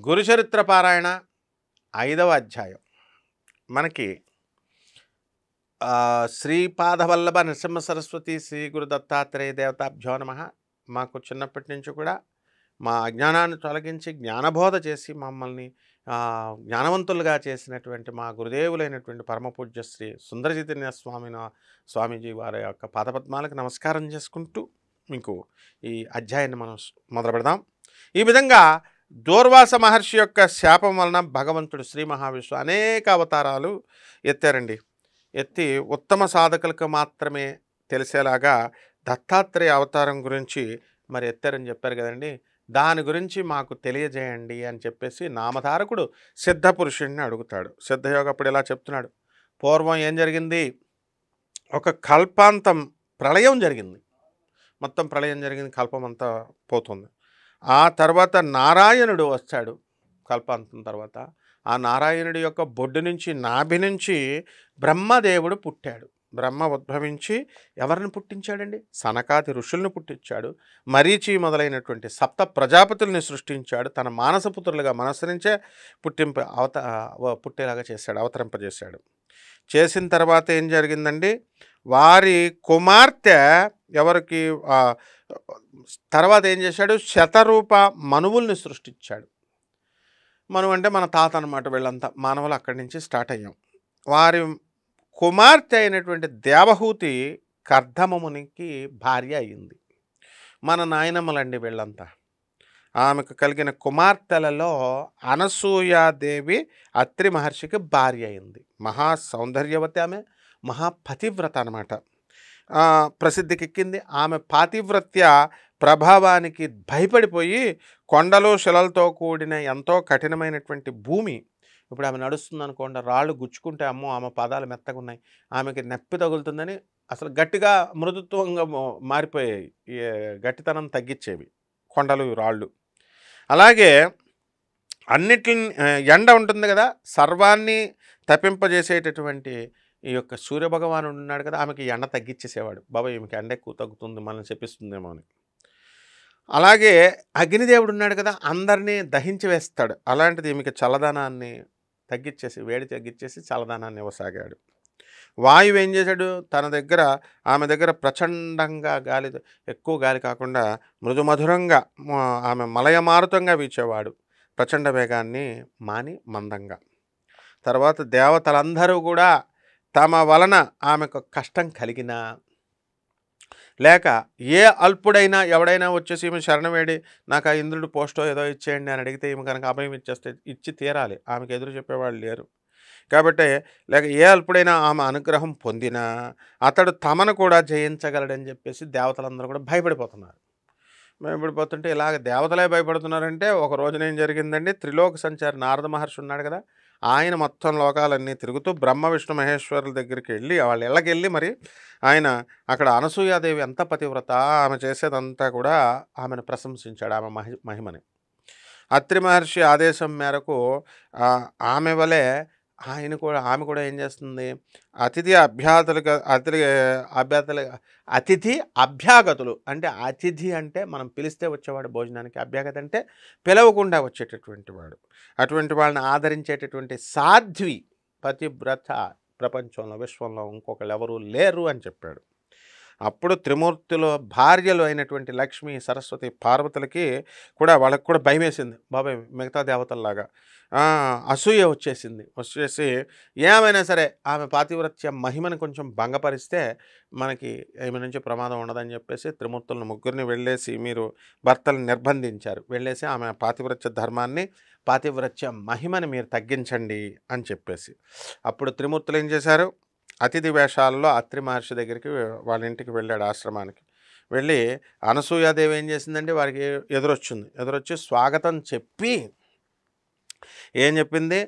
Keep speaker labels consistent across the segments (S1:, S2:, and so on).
S1: గురుచరిత్ర పారాయణ 5వ అధ్యాయం. మనకి శ్రీపాదవల్లభ నరసింహ సరస్వతి శ్రీ గురు దత్తాత్రేయ దేవతాభ్యో నమః. మాకు చిన్నప్పటి నుంచి కూడా మా అజ్ఞానాన్ని తొలగించి జ్ఞానబోధ చేసి మమ్మల్ని జ్ఞానవంతులుగా చేసినటువంటి మా గురుదేవులైనటువంటి పరమపూజ్య శ్రీ సుందర చైతన్య స్వామీజీ వారి యొక్క పాదపద్మాలకు నమస్కారం చేసుకుంటూ మీకు ఈ అధ్యాయాన్ని మనం మొదలు పెడదాం. ఈ విధంగా దూర్వాస మహర్షి యొక్క శాపం వలన భగవంతుడు శ్రీ మహావిష్ణువు అనేక అవతారాలు ఎత్తారండి. ఎత్తి ఉత్తమ సాధకులకు మాత్రమే తెలిసేలాగా దత్తాత్రేయ అవతారం గురించి మరి ఎత్తారని చెప్పారు కదండి. దాని గురించి మాకు తెలియజేయండి అని చెప్పేసి నామధారకుడు సిద్ధపురుషుడిని అడుగుతాడు. సిద్ధయోగ అప్పుడు ఇలా చెప్తున్నాడు. పూర్వం ఏం జరిగింది? ఒక కల్పాంతం ప్రళయం జరిగింది. మొత్తం ప్రళయం జరిగింది, కల్పం అంతా పోతుంది. ఆ తర్వాత నారాయణుడు వచ్చాడు. కల్పాంతం తర్వాత ఆ నారాయణుడి యొక్క బొడ్డు నుంచి, నాభి నుంచి బ్రహ్మదేవుడు పుట్టాడు. బ్రహ్మ ఉద్భవించి ఎవరిని పుట్టించాడండి? సనకాది ఋషుల్ని పుట్టించాడు. మరీచి మొదలైనటువంటి సప్త ప్రజాపతుల్ని సృష్టించాడు. తన మానసపుత్రులుగా మనస్సు నుంచే పుట్టేలాగా చేశాడు, అవతరింపజేశాడు. చేసిన తర్వాత ఏం జరిగిందండి? వారి కుమార్తె ఎవరికి తర్వాత ఏం చేశాడు? శతరూప మనువుల్ని సృష్టించాడు. మనువు అంటే మన తాత అన్నమాట. వీళ్ళంతా మానవులు అక్కడి నుంచి స్టార్ట్ అయ్యాం. వారి కుమార్తె అయినటువంటి దేవహూతి కర్దమమునికి భార్య అయింది. మన నాయనమ్మలండి వీళ్ళంతా. ఆమెకు కలిగిన కుమార్తెలలో అనసూయాదేవి అత్రి మహర్షికి భార్య అయింది. మహా సౌందర్యవతి, ఆమె మహాపతివ్రత అనమాట. ప్రసిద్ధికెక్కింది. ఆమె పాతివ్రత్య ప్రభావానికి భయపడిపోయి కొండలు శిలలతో కూడిన ఎంతో కఠినమైనటువంటి భూమి, ఇప్పుడు ఆమె నడుస్తుంది అనుకోండి, రాళ్ళు గుచ్చుకుంటే అమ్మో ఆమె పాదాలు మెత్తగా ఉన్నాయి, ఆమెకి నొప్పి తగులుతుందని అసలు గట్టిగా మృదుత్వంగా మారిపోయాయి. గట్టితనం తగ్గించేవి కొండలు రాళ్ళు. అలాగే అన్నిటిని ఎండ ఉంటుంది కదా, సర్వాన్ని తప్పింపజేసేటటువంటి ఈ యొక్క సూర్యభగవానుడు ఉన్నాడు కదా, ఆమెకి ఎండ తగ్గించేసేవాడు. బాబా ఈమెకి ఎండ ఎక్కువ తగ్గుతుంది, మనల్ని చెప్పిస్తుందేమో అని. అలాగే అగ్నిదేవుడు ఉన్నాడు కదా, అందరినీ దహించి వేస్తాడు. అలాంటిది ఈమెకి చల్లదనాన్ని తగ్గించేసి, వేడి తగ్గించేసి చల్లదనాన్ని ఇవ్వసాగాడు. వాయువు ఏం చేశాడు? ఆమె దగ్గర ప్రచండంగా గాలి, ఎక్కువ గాలి కాకుండా మృదుమధురంగా, ఆమె మలయమారుతంగా వీచేవాడు. ప్రచండ వేగాన్ని మాని మందంగా. తర్వాత దేవతలందరూ కూడా తమ వలన ఆమెకు కష్టం కలిగినా, లేక ఏ అల్పుడైనా ఎవడైనా వచ్చేసి ఈమె శరణవేడి నాకు ఆ ఇంద్రుడు పోస్టో ఏదో ఇచ్చేయండి అని అడిగితే ఈమె కనుక అభయం ఇచ్చి తీరాలి. ఆమెకు ఎదురు చెప్పేవాళ్ళు లేరు. కాబట్టి లేక ఏ అల్పుడైనా ఆమె అనుగ్రహం పొందినా అతడు తమను కూడా జయించగలడని చెప్పేసి దేవతలందరూ కూడా భయపడిపోతున్నారు. భయపడిపోతుంటే ఇలాగ దేవతలే భయపడుతున్నారంటే ఒక రోజున ఏం జరిగిందండి? త్రిలోక సంచారి నారద మహర్షి ఉన్నాడు కదా, ఆయన మొత్తం లోకాలన్నీ తిరుగుతూ బ్రహ్మ విష్ణు మహేశ్వరుల దగ్గరికి వెళ్ళి, వాళ్ళ ఇళ్ళకి వెళ్ళి మరి ఆయన అక్కడ అనసూయాదేవి ఎంత పతివ్రత, ఆమె చేసేదంతా కూడా ఆమెను ప్రశంసించాడు, ఆమె మహిమని. అత్రి మహర్షి ఆదేశం మేరకు ఆమె వలె ఆమె కూడా ఏం చేస్తుంది? అతిథి అభ్యాగతులు అంటే, అతిథి అంటే మనం పిలిస్తే వచ్చేవాడు భోజనానికి, అభ్యాగత అంటే పిలవకుండా వచ్చేటటువంటి వాడు. అటువంటి వాళ్ళని ఆదరించేటటువంటి సాధ్వి పతివ్రత ప్రపంచంలో, విశ్వంలో ఇంకొకళ్ళు ఎవరూ లేరు అని చెప్పాడు. అప్పుడు త్రిమూర్తులు భార్యలు అయినటువంటి లక్ష్మి, సరస్వతి, పార్వతులకి కూడా వాళ్ళకి కూడా భయం వేసింది. బాబాయ్ మిగతా దేవతల్లాగా అసూయ వచ్చేసి ఏమైనా సరే ఆమె పాతివ్రత్య మహిమని కొంచెం భంగపరిస్తే మనకి ఏమి నుంచి ప్రమాదం ఉండదని చెప్పేసి త్రిమూర్తులను ముగ్గురిని వెళ్ళేసి మీరు భర్తలను నిర్బంధించారు. వెళ్ళేసి ఆమె పాతివ్రత్య ధర్మాన్ని, పాతివ్రత్య మహిమని మీరు తగ్గించండి అని చెప్పేసి. అప్పుడు త్రిమూర్తులు ఏం చేశారు? అతిథి వేషాలలో అత్రి మహర్షి దగ్గరికి వాళ్ళ ఇంటికి వెళ్ళాడు, ఆశ్రమానికి వెళ్ళి. అనసూయాదేవి ఏం చేసిందంటే వారికి ఎదురొచ్చి స్వాగతం చెప్పి ఏం చెప్పింది?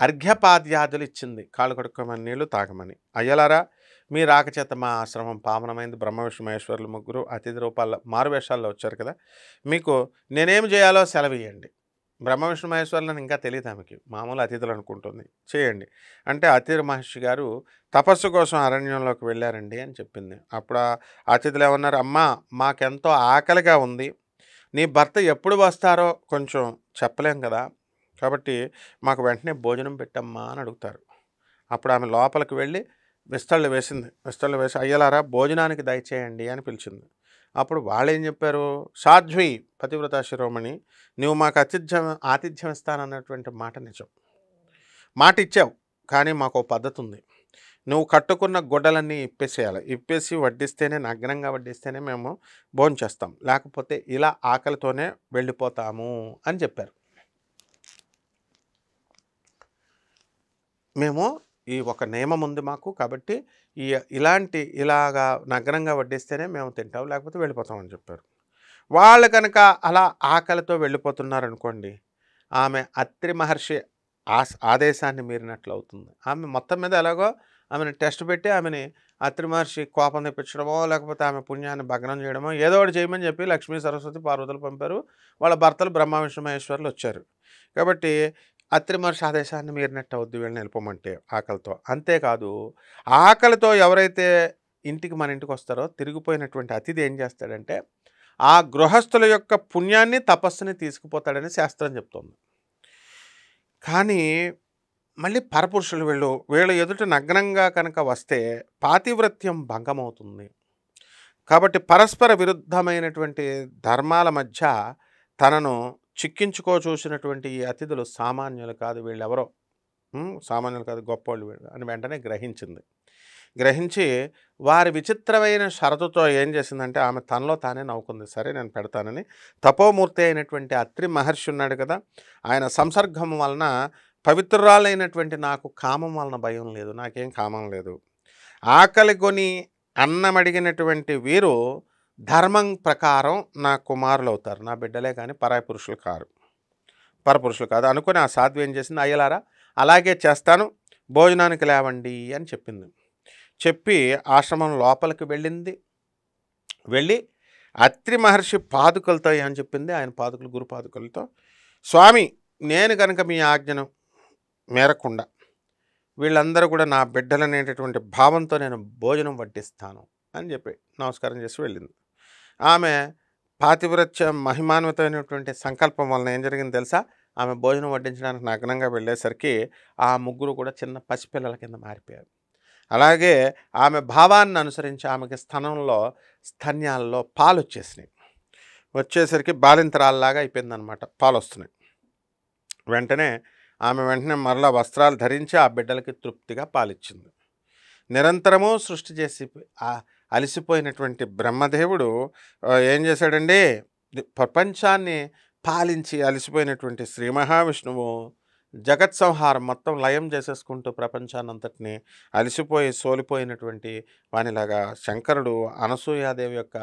S1: అర్ఘ్యపాద్యాదులు ఇచ్చింది. కాళ్ళు కడుక్కోమని, నీళ్లు తాగమని. అయ్యలారా, మీ రాకచేత మా ఆశ్రమం పావనమైంది. బ్రహ్మ విష్ణు మహేశ్వరులు ముగ్గురు అతిథి రూపాల్లో మారువేషాల్లో వచ్చారు కదా, మీకు నేనేం చేయాలో సెలవియండి. బ్రహ్మ విష్ణు మహేశ్వరులను ఇంకా తెలియదు ఆమెకి, మామూలు అతిథులు అనుకుంటుంది. చేయండి అంటే అతిథి మహర్షి గారు తపస్సు కోసం అరణ్యంలోకి వెళ్ళారండి అని చెప్పింది. అప్పుడు అతిథులు ఏమన్నారు? అమ్మా మాకెంతో ఆకలిగా ఉంది, నీ భర్త ఎప్పుడు వస్తారో కొంచెం చెప్పలేం కదా, కాబట్టి మాకు వెంటనే భోజనం పెట్టమ్మా అని అడుగుతారు. అప్పుడు ఆమె లోపలికి వెళ్ళి విస్తళ్ళు వేసింది. విస్తళ్ళు వేసి అయ్యలారా భోజనానికి దయచేయండి అని పిలిచింది. అప్పుడు వాళ్ళేం చెప్పారు, సాధ్వి పతివ్రత శిరోమణి, నువ్వు మాకు ఆతిథ్యం ఇస్తానన్నటువంటి మాట నిజం. మాట ఇచ్చావు, కానీ మాకు పద్ధతి ఉంది. నువ్వు కట్టుకున్న గుడ్డలన్నీ ఇప్పేసేయాలి. ఇప్పేసి వడ్డిస్తేనే, నగ్నంగా వడ్డిస్తేనే మేము భోంచేస్తాం, లేకపోతే ఇలా ఆకలితోనే వెళ్ళిపోతాము అని చెప్పారు. మేము ఈ ఒక నియమం ఉంది మాకు, కాబట్టి ఇలాగా నగ్నంగా వడ్డిస్తేనే మేము తింటాం, లేకపోతే వెళ్ళిపోతామని చెప్పారు. వాళ్ళు కనుక అలా ఆకలితో వెళ్ళిపోతున్నారనుకోండి, ఆమె అత్రి మహర్షి ఆదేశాన్ని మీరినట్లు అవుతుంది. ఆమె మొత్తం మీద ఎలాగో ఆమెను టెస్ట్ పెట్టి ఆమెని అత్రి మహర్షి కోపం తెప్పించడమో, లేకపోతే ఆమె పుణ్యాన్ని భగ్నం చేయడమో ఏదో ఒకటి చేయమని చెప్పి లక్ష్మీ సరస్వతి పార్వతులు పంపారు. వాళ్ళ భర్తలు బ్రహ్మ విష్ణు మహేశ్వరులు వచ్చారు. కాబట్టి అత్రి మహర్షి ఆదేశాన్ని మీరినట్టు అవుద్ది వీళ్ళని వెళ్ళిపోమంటే ఆకలితో. అంతేకాదు, ఆకలితో ఎవరైతే మన ఇంటికి వస్తారో తిరిగిపోయినటువంటి అతిథి ఏం చేస్తాడంటే ఆ గృహస్థుల యొక్క పుణ్యాన్ని తపస్సుని తీసుకుపోతాడని శాస్త్రం చెప్తోంది. కానీ మళ్ళీ పరపురుషులు వీళ్ళు ఎదుట నగ్నంగా కనుక వస్తే పాతివ్రత్యం భంగమవుతుంది. కాబట్టి పరస్పర విరుద్ధమైనటువంటి ధర్మాల మధ్య తనను చూసినటువంటి ఈ అతిథులు సామాన్యులు కాదు, వీళ్ళెవరో సామాన్యులు కాదు, గొప్పవాళ్ళు వీళ్ళు అని వెంటనే గ్రహించి వారి విచిత్రమైన షరతుతో ఏం చేసిందంటే ఆమె తనలో తానే నవ్వుకుంది. సరే నేను పెడతానని. తపోమూర్తి అయినటువంటి అత్రి మహర్షి ఉన్నాడు కదా, ఆయన సంసర్గం వలన పవిత్రురాలైనటువంటి నాకు కామం వలన భయం లేదు, నాకేం కామం లేదు. ఆకలి కొని అన్నం అడిగినటువంటి వీరు ధర్మం ప్రకారం నా కుమారులు అవుతారు, నా బిడ్డలే కానీ పరపురుషులు కాదు అనుకుని ఆ సాధ్వి ఏం చేసింది, అయ్యలారా అలాగే చేస్తాను, భోజనానికి లేవండి అని చెప్పి ఆశ్రమం లోపలికి వెళ్ళి అత్రి మహర్షి పాదుకలతో ఏమని చెప్పింది, ఆయన పాదుకలు గురు పాదుకలతో, స్వామి నేను కనుక మీ ఆజ్ఞను మేరకుండా వీళ్ళందరూ కూడా నా బిడ్డలనేటటువంటి భావంతో నేను భోజనం వడ్డిస్తాను అని చెప్పి నమస్కారం చేసి వెళ్ళింది. ఆమె పాతివ్రత్య మహిమాన్వితమైనటువంటి సంకల్పం వలన ఏం జరిగింది తెలుసా, ఆమె భోజనం వడ్డించడానికి నగ్నంగా వెళ్ళేసరికి ఆ ముగ్గురు కూడా చిన్న పసిపిల్లల కింద మారిపోయారు. అలాగే ఆమె భావాన్ని అనుసరించి ఆమెకి స్తన్యాల్లో పాలు వచ్చేసరికి బాలింతరాల్లాగా అయిపోయిందనమాట, పాలు వస్తున్నాయి. వెంటనే మరలా వస్త్రాలు ధరించి ఆ బిడ్డలకి తృప్తిగా పాలిచ్చింది. నిరంతరము సృష్టి చేసి అలసిపోయినటువంటి బ్రహ్మదేవుడు ఏం చేశాడండి, ప్రపంచాన్ని పాలించి అలసిపోయినటువంటి శ్రీ మహావిష్ణువు జగత్ సంహారం మొత్తం లయం చేసేసుకుంటూ ప్రపంచాన్నంతటిని సోలిపోయినటువంటి వానిలాగా శంకరుడు అనసూయాదేవి యొక్క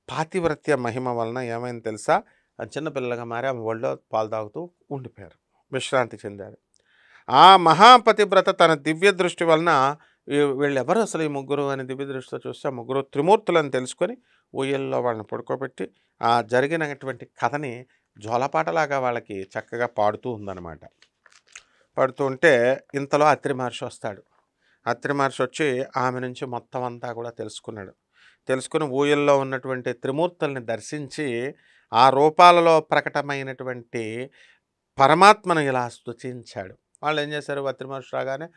S1: పాతివ్రత్య మహిమ వలన ఏమైంది తెలుసా, చిన్నపిల్లగా మారి ఆమె ఒళ్ళో పాలు తాగుతూ ఉండిపోయారు, విశ్రాంతి చెందారు. ఆ మహాపతివ్రత తన దివ్య దృష్టి వలన వీళ్ళెవరు అసలు ఈ ముగ్గురు అని దివ్య దృష్టితో చూస్తే ఆ ముగ్గురు త్రిమూర్తులను తెలుసుకొని ఊయల్లో వాళ్ళని పడుకోబెట్టి ఆ జరిగినటువంటి కథని జోలపాటలాగా వాళ్ళకి చక్కగా పాడుతూ ఉందన్నమాట. పడుతూ ఉంటే ఇంతలో అత్రి మహర్షి వస్తాడు. అత్రి మహర్షి వచ్చి ఆమె నుంచి మొత్తం అంతా కూడా తెలుసుకుని ఊయల్లో ఉన్నటువంటి త్రిమూర్తుల్ని దర్శించి ఆ రూపాలలో ప్రకటమైనటువంటి పరమాత్మను ఇలా స్తుతించాడు. వాళ్ళు ఏం చేశారు, అత్రి మహర్షి రాగానే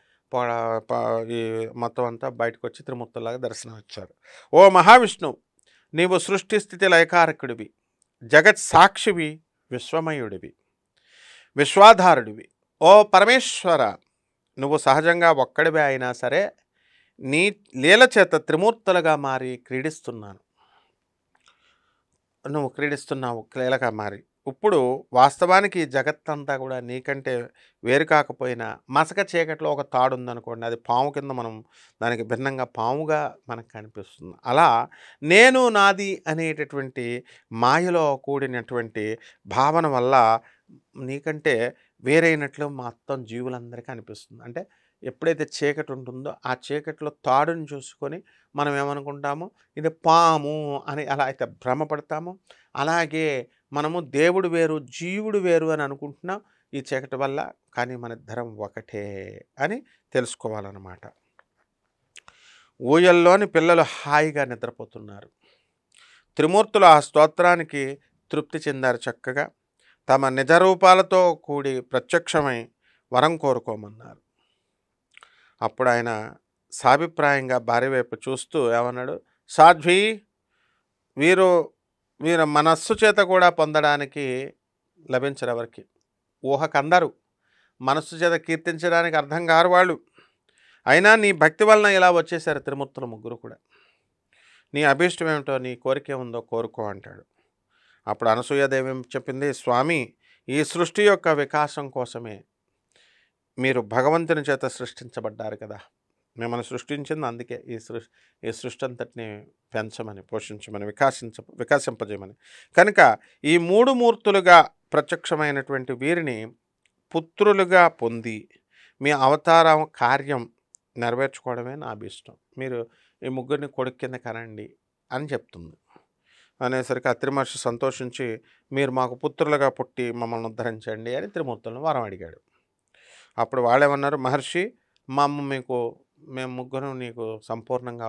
S1: ఈ మొత్తం అంతా బయటకు వచ్చి త్రిమూర్తులాగా దర్శనం ఇచ్చారు. ఓ మహావిష్ణు, నీవు సృష్టి స్థితి లయకారకుడివి, జగత్ సాక్షివి, విశ్వమయుడివి, విశ్వాధారుడివి. ఓ పరమేశ్వర, నువ్వు సహజంగా ఒక్కడివే అయినా సరే నీ లీల చేత త్రిమూర్తులుగా మారి నువ్వు క్రీడిస్తున్నావు లీలగా మారి. ఇప్పుడు వాస్తవానికి ఈ జగత్తంతా కూడా నీకంటే వేరు కాకపోయినా మసక చీకట్లో ఒక తాడు ఉందనుకోండి, అది పాము కింద మనం దానికి భిన్నంగా పాముగా మనకు కనిపిస్తుంది. అలా నేను నాది అనేటటువంటి మాయలో కూడినటువంటి భావన వల్ల నీకంటే వేరైనట్లు మొత్తం జీవులందరికీ అనిపిస్తుంది. అంటే ఎప్పుడైతే చీకటి ఉంటుందో ఆ చీకటిలో తాడుని చూసుకొని మనం ఏమనుకుంటామో ఇది పాము అని అలా అయితే భ్రమపడతామో, అలాగే మనము దేవుడు వేరు జీవుడు వేరు అని అనుకుంటున్నాం ఈ చీకటి వల్ల. కానీ మన ఇద్దరం ఒకటే అని తెలుసుకోవాలన్నమాట. ఊయల్లోని పిల్లలు హాయిగా నిద్రపోతున్నారు. త్రిమూర్తులు ఆ స్తోత్రానికి తృప్తి చెందారు చక్కగా. తమ నిజరూపాలతో కూడి ప్రత్యక్షమై వరం కోరుకోమన్నారు. అప్పుడు ఆయన సాభిప్రాయంగా భార్య వైపు చూస్తూ ఏమన్నాడు, సాధ్వి, వీరు వీరు మనస్సు చేత కూడా పొందడానికి లభించరు ఎవరికి. ఊహకందరు, మనస్సు చేత కీర్తించడానికి అర్థం కారు వాళ్ళు. అయినా నీ భక్తి వలన ఇలా వచ్చేసారు త్రిమూర్తులు ముగ్గురు కూడా. నీ అభీష్టం ఏమిటో, నీ కోరిక ఏముందో కోరుకో అంటాడు. అప్పుడు అనసూయాదేవి ఏం చెప్పింది, స్వామి, ఈ సృష్టి యొక్క వికాసం కోసమే మీరు భగవంతుని చేత సృష్టించబడ్డారు కదా. మిమ్మల్ని సృష్టించింది అందుకే ఈ సృష్టి అంతటిని పెంచమని, పోషించమని, వికాసింపజేయమని. కనుక ఈ మూడు మూర్తులుగా ప్రత్యక్షమైనటువంటి వీరిని పుత్రులుగా పొంది మీ అవతారం కార్యం నెరవేర్చుకోవడమే నా అభీష్టం. మీరు ఈ ముగ్గురిని కొడుకు కింద కనండి అని చెప్తుంది. అనేసరికి అత్రి మహర్షి సంతోషించి, మీరు మాకు పుత్రులుగా పుట్టి మమ్మల్ని ఉద్ధరించండి అని త్రిమూర్తులను వరం అడిగాడు. అప్పుడు వాళ్ళేమన్నారు, మహర్షి, మేము ముగ్గురు నీకు సంపూర్ణంగా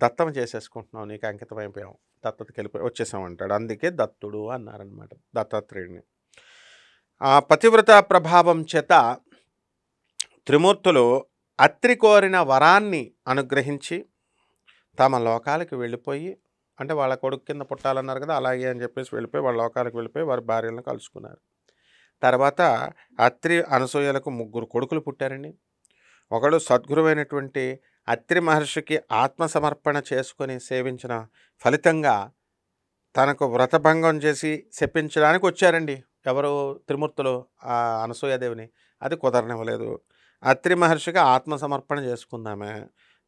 S1: దత్తం చేసేసుకుంటున్నాం, నీకు అంకితం అయిపోయాం, దత్తతకి వచ్చేసామంటాడు. అందుకే దత్తుడు అన్నారనమాట దత్తాత్రేయుడిని. ఆ పతివ్రత ప్రభావం చేత త్రిమూర్తులు అత్రి కోరిన వరాన్ని అనుగ్రహించి తమ లోకాలకు వెళ్ళిపోయి, అంటే వాళ్ళ కొడుకు కింద పుట్టాలన్నారు కదా, అలాగే అని చెప్పేసి వెళ్ళిపోయి వాళ్ళ లోకాలకు వెళ్ళిపోయి వారి భార్యలను కలుసుకున్నారు. తర్వాత అత్రి అనసూయలకు ముగ్గురు కొడుకులు పుట్టారండి. ఒకడు సద్గురువైనటువంటి అత్రి మహర్షికి ఆత్మసమర్పణ చేసుకొని సేవించిన ఫలితంగా తనకు వ్రతభంగం చేసి శపించడానికి వచ్చారండి. ఎవరు? త్రిమూర్తులు ఆ అనసూయాదేవిని. అది కుదరనివ్వలేదు. అత్రి మహర్షికి ఆత్మసమర్పణ చేసుకుందామే.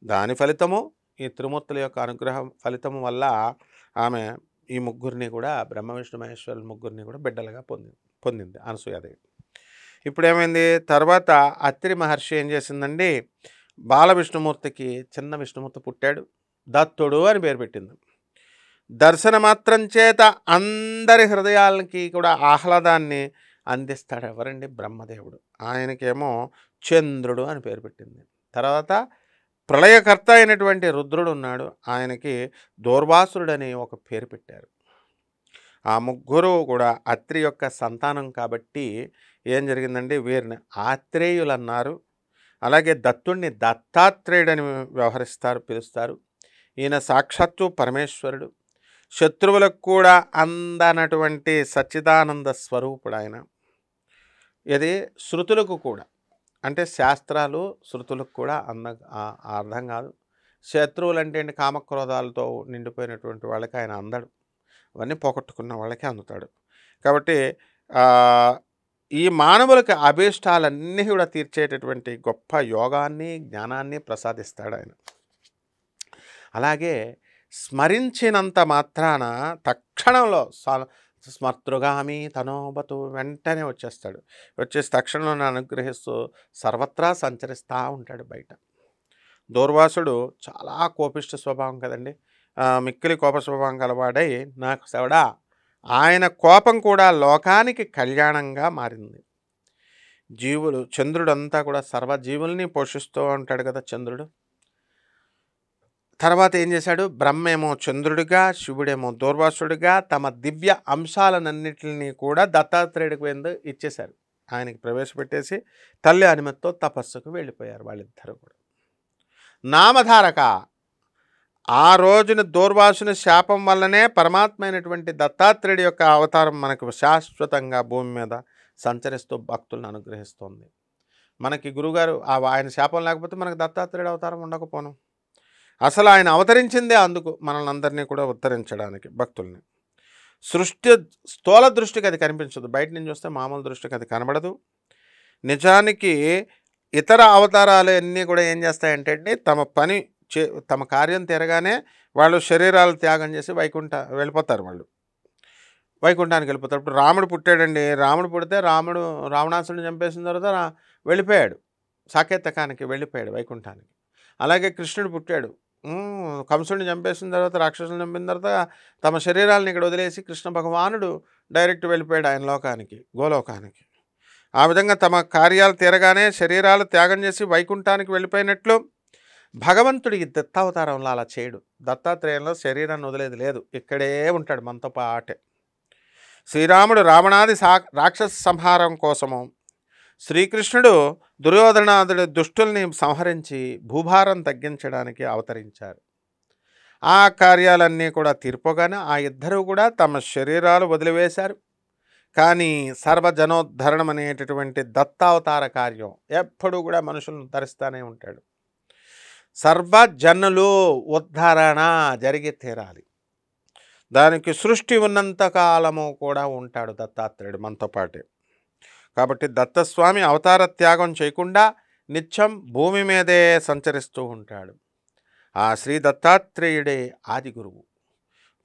S1: దాని ఫలితము ఈ త్రిమూర్తుల యొక్క అనుగ్రహం ఫలితము వల్ల ఆమె ఈ ముగ్గురిని కూడా, బ్రహ్మ విష్ణు మహేశ్వరుల ముగ్గురిని కూడా బిడ్డలుగా పొందింది అనసూయాదేవి. ఇప్పుడు ఏమైంది, తర్వాత అత్రి మహర్షి ఏం చేసిందండి, బాల విష్ణుమూర్తికి చిన్న విష్ణుమూర్తి పుట్టాడు, దత్తుడు అని పేరు పెట్టింది. దర్శన మాత్రం చేత అందరి హృదయాలకి కూడా ఆహ్లాదాన్ని అందిస్తాడు. ఎవరండి? బ్రహ్మదేవుడు. ఆయనకేమో చంద్రుడు అని పేరు పెట్టింది. తర్వాత ప్రళయకర్త అయినటువంటి రుద్రుడు ఉన్నాడు, ఆయనకి దూర్వాసురుడని ఒక పేరు పెట్టారు. ఆ ముగ్గురు కూడా అత్రి యొక్క సంతానం కాబట్టి ఏం జరిగిందండి, వీరిని ఆత్రేయులు అన్నారు. అలాగే దత్తుడిని దత్తాత్రేయుడని పిలుస్తారు. ఈయన సాక్షాత్తు పరమేశ్వరుడు, శత్రువులకు కూడా అందనటువంటి సచ్చిదానంద స్వరూపుడు ఆయన. ఇది శృతులకు కూడా, అంటే శాస్త్రాలు శృతులకు కూడా అర్థం కాదు. శత్రువులు అంటే కామక్రోధాలతో నిండిపోయినటువంటి వాళ్ళకి ఆయన అందడు, అవన్నీ పోగొట్టుకున్న వాళ్ళకి అందుతాడు. కాబట్టి ఈ మానవులకి అభీష్టాలన్నీ కూడా తీర్చేటటువంటి గొప్ప యోగాన్ని, జ్ఞానాన్ని ప్రసాదిస్తాడు ఆయన. అలాగే స్మరించినంత మాత్రాన తక్షణంలో స్మర్తృగామి తనోబతు వెంటనే వచ్చేస్తాడు. వచ్చేసి తక్షణంలో అనుగ్రహిస్తూ సర్వత్రా సంచరిస్తూ ఉంటాడు బయట. దూర్వాసుడు చాలా కోపిష్ట స్వభావం కదండి, మిక్కిలి కోప స్వభావం గలవాడై నాకు శవడా, ఆయన కోపం కూడా లోకానికి కళ్యాణంగా మారింది. చంద్రుడంతా కూడా సర్వజీవుల్ని పోషిస్తూ ఉంటాడు కదా చంద్రుడు. తర్వాత ఏం చేశాడు, బ్రహ్మేమో చంద్రుడిగా, శివుడేమో దూర్వాసుడిగా తమ దివ్య అంశాలన్నింటినీ కూడా దత్తాత్రేయుడికి ఇచ్చేశారు. ఆయనకి ప్రవేశపెట్టేసి తల్లి అనుమతితో తపస్సుకు వెళ్ళిపోయారు వాళ్ళిద్దరూ కూడా. నామధారక, ఆ రోజున దూర్వాసుని శాపం వల్లనే పరమాత్మ అయినటువంటి దత్తాత్రేయుడి యొక్క అవతారం మనకు శాశ్వతంగా భూమి మీద సంచరిస్తూ భక్తులను అనుగ్రహిస్తోంది. మనకి గురుగారు ఆయన శాపం లేకపోతే మనకు దత్తాత్రేయుడు అవతారం ఉండకపోను. అసలు ఆయన అవతరించిందే అందుకు, మనల్ని అందరినీ కూడా ఉద్ధరించడానికి, భక్తుల్ని. సృష్టి స్థూల దృష్టికి అది కనిపించదు, బయట నుంచి వస్తే మామూలు దృష్టికి అది కనబడదు. నిజానికి ఇతర అవతారాలు అన్నీ కూడా ఏం చేస్తాయంటే తమ కార్యం తీరగానే వాళ్ళు శరీరాలు త్యాగం చేసి వెళ్ళిపోతారు. వాళ్ళు వైకుంఠానికి వెళ్ళిపోతారు. ఇప్పుడు రాముడు పుట్టాడండి, రాముడు పుడితే రావణాసుడిని చంపేసిన తర్వాత వెళ్ళిపోయాడు, సాకేతకానికి వెళ్ళిపోయాడు వైకుంఠానికి. అలాగే కృష్ణుడు పుట్టాడు, కంసుడిని చంపేసిన తర్వాత, రాక్షసుని చంపిన తర్వాత తమ శరీరాలను ఇక్కడ వదిలేసి కృష్ణ భగవానుడు డైరెక్ట్ వెళ్ళిపోయాడు ఆయన లోకానికి, గోలోకానికి. ఆ విధంగా తమ కార్యాలు తీరగానే శరీరాలు త్యాగం చేసి వైకుంఠానికి వెళ్ళిపోయినట్లు భగవంతుడు ఈ దత్తావతారంలో అలా చేయడు. దత్తాత్రేయంలో శరీరాన్ని వదిలేది లేదు, ఇక్కడే ఉంటాడు మనతో పాటే. శ్రీరాముడు రావణాది రాక్షస సంహారం కోసము, శ్రీకృష్ణుడు దుర్యోధనాదుడి దుష్టుల్ని సంహరించి భూభారం తగ్గించడానికి అవతరించారు. ఆ కార్యాలన్నీ కూడా తీర్పుగానే ఆ ఇద్దరూ కూడా తమ శరీరాలు వదిలివేశారు. కానీ సర్వజనోద్ధరణం అనేటటువంటి దత్తావతార కార్యం ఎప్పుడూ కూడా మనుషులను ధరిస్తూనే ఉంటాడు. సర్వజనులు ఉద్ధరణ జరిగి తీరాలి. దానికి సృష్టి ఉన్నంత కాలము కూడా ఉంటాడు దత్తాత్రేయుడు మనతో పాటే. కాబట్టి దత్తస్వామి అవతార త్యాగం చేయకుండా నిత్యం భూమి మీదే సంచరిస్తూ ఉంటాడు. ఆ శ్రీ దత్తాత్రేయుడే ఆది గురువు.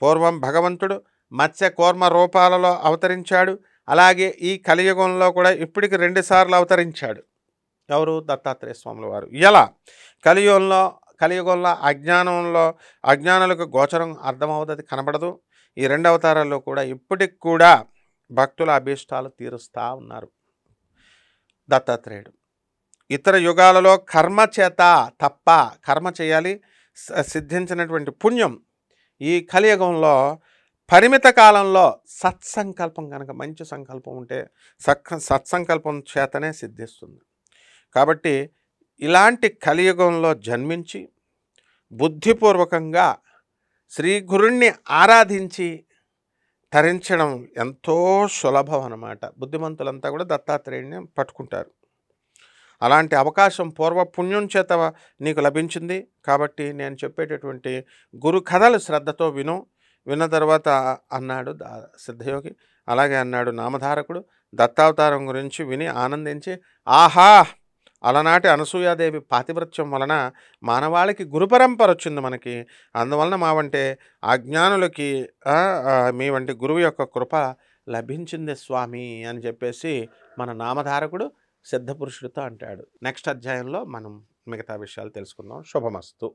S1: పూర్వం భగవంతుడు మత్స్య కూర్మ రూపాలలో అవతరించాడు. అలాగే ఈ కలియుగంలో కూడా ఇప్పటికి 2 సార్లు అవతరించాడు. ఎవరు? దత్తాత్రేయ స్వాముల వారు. ఎలా? కలియుగంలో అజ్ఞానులకు గోచరం అర్థమవుతుంది, కనబడదు. ఈ 2 అవతారాల్లో కూడా ఇప్పటికి కూడా భక్తుల అభీష్టాలు తీరుస్తూ ఉన్నారు దత్తాత్రేయుడు. ఇతర యుగాలలో కర్మ చేత తప్ప, కర్మ చేయాలి, సిద్ధించినటువంటి పుణ్యం ఈ కలియుగంలో పరిమిత కాలంలో సత్సంకల్పం కనుక, మంచి సంకల్పం ఉంటే సత్సంకల్పం చేతనే సిద్ధిస్తుంది. కాబట్టి ఇలాంటి కలియుగంలో జన్మించి బుద్ధిపూర్వకంగా శ్రీ గురుణ్ణి ఆరాధించి తరించడం ఎంతో సులభం అన్నమాట. బుద్ధిమంతులంతా కూడా దత్తాత్రేయుడిని పట్టుకుంటారు. అలాంటి అవకాశం పూర్వపుణ్యం చేత నీకు లభించింది. కాబట్టి నేను చెప్పేటటువంటి గురు కథలు శ్రద్ధతో విన్న తర్వాత అన్నాడు సిద్ధయోగి. అలాగే అన్నాడు నామధారకుడు. దత్తావతారం గురించి విని ఆనందించి, ఆహా, అలనాటి అనసూయాదేవి పాతివ్రత్యం వలన మానవాళికి గురుపరంపర వచ్చింది మనకి. అందువలన మా వంటి అజ్ఞానులకి మీ వంటి గురువు యొక్క కృప లభించింది స్వామి అని చెప్పేసి మన నామధారకుడు సిద్ధపురుషుడితో అంటాడు. నెక్స్ట్ అధ్యాయంలో మనం మిగతా విషయాలు తెలుసుకుందాం. శుభమస్తు.